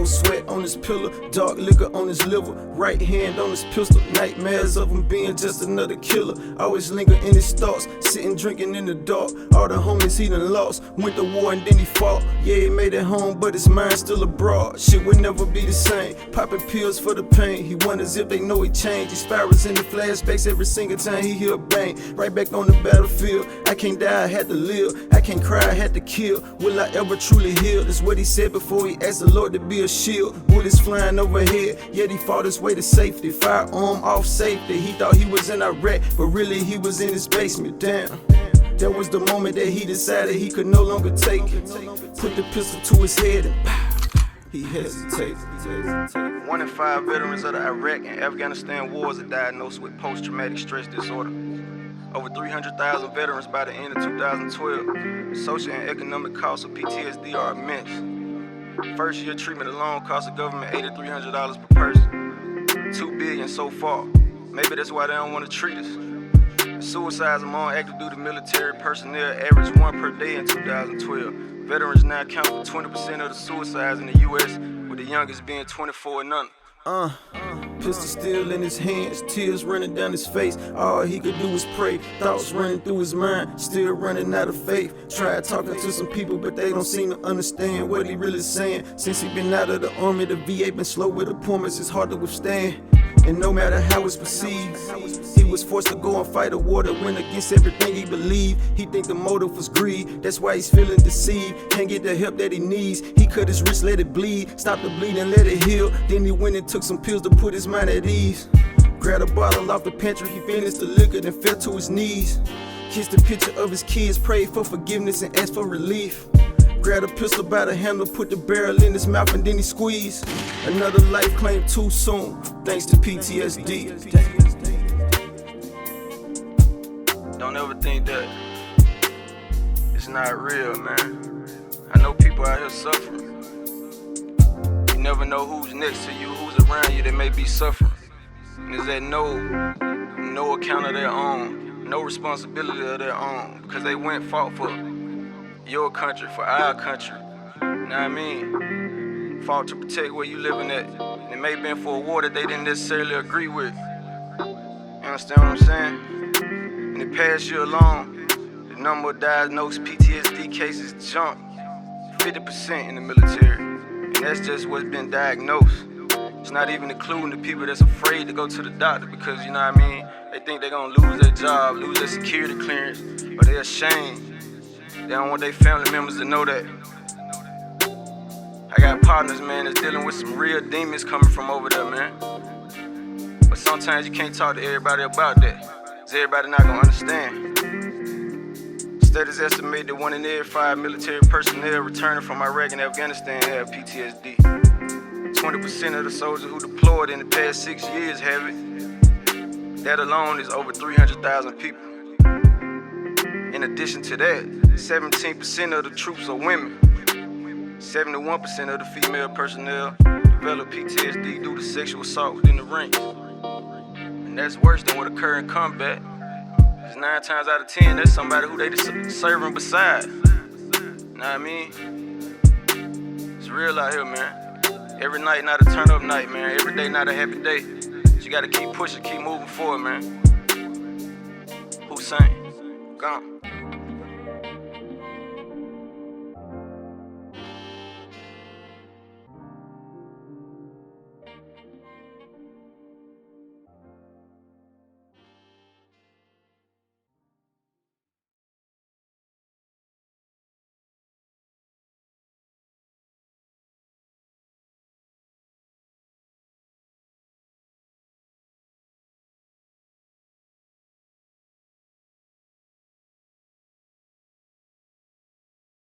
cold sweat on his pillow, dark liquor on his liver, right hand on his pistol, nightmares of him being just another killer. Always linger in his thoughts, sitting drinking in the dark. All the homies he done lost, went to war and then he fought. Yeah, he made it home, but his mind still abroad. Shit would never be the same, popping pills for the pain. He wonders if they know he changed. He spirals in the flashbacks every single time he hear a bang. Right back on the battlefield, I can't die, I had to live. I can't cry, I had to kill. Will I ever truly heal? That's what he said before he asked the Lord to be a shield. Bullets flying overhead, yet he fought his way to safety. Firearm off safety, he thought he was in Iraq, but really he was in his basement. Damn, that was the moment that he decided he could no longer take it. Put the pistol to his head and pow, he hesitated. 1 in 5 veterans of the Iraq and Afghanistan wars are diagnosed with post-traumatic stress disorder. Over 300,000 veterans by the end of 2012. The social and economic costs of PTSD are immense. First year treatment alone costs the government $8,300 per person. $2 billion so far. Maybe that's why they don't want to treat us. Suicides among active duty military personnel averaged 1 per day in 2012. Veterans now account for 20% of the suicides in the U.S., with the youngest being 24 and under. Pistol still in his hands, tears running down his face. All he could do was pray, thoughts running through his mind, still running out of faith. Tried talking to some people, but they don't seem to understand what he really saying. Since he been out of the army, the VA been slow with appointments, it's hard to withstand. And no matter how it's perceived, he was forced to go and fight a war that went against everything he believed. He think the motive was greed, that's why he's feeling deceived. Can't get the help that he needs. He cut his wrist, let it bleed, stopped the bleeding, let it heal. Then he went and took some pills to put his mind at ease. Grabbed a bottle off the pantry, he finished the liquor, then fell to his knees. Kissed the picture of his kids, prayed for forgiveness and asked for relief. Grabbed a pistol by the handle, put the barrel in his mouth and then he squeezed. Another life claimed too soon, thanks to PTSD. Don't ever think that it's not real, man. I know people out here suffering. You never know who's next to you, who's around you that may be suffering. And it's at no account of their own, no responsibility of their own, because they went and fought for your country, for our country. You know what I mean? Fought to protect where you living at. And it may have been for a war that they didn't necessarily agree with. You understand what I'm saying? In the past year alone, the number of diagnosed PTSD cases jumped 50% in the military. And that's just what's been diagnosed. It's not even including the people that's afraid to go to the doctor because, you know what I mean, they think they're gonna lose their job, lose their security clearance, or they're ashamed. They don't want their family members to know that. I got partners, man, that's dealing with some real demons coming from over there, man. But sometimes you can't talk to everybody about that, because everybody not gonna understand. Studies estimate that 1 in every 5 military personnel returning from Iraq and Afghanistan have PTSD. 20% of the soldiers who deployed in the past 6 years have it. That alone is over 300,000 people. In addition to that, 17% of the troops are women. 71% of the female personnel develop PTSD due to sexual assault within the ranks. And that's worse than what occurred in combat. Because 9 times out of 10, that's somebody who they serving beside. You know what I mean? It's real out here, man. Every night not a turn up night, man. Every day not a happy day. So you gotta keep pushing, keep moving forward, man. Hussein, gone.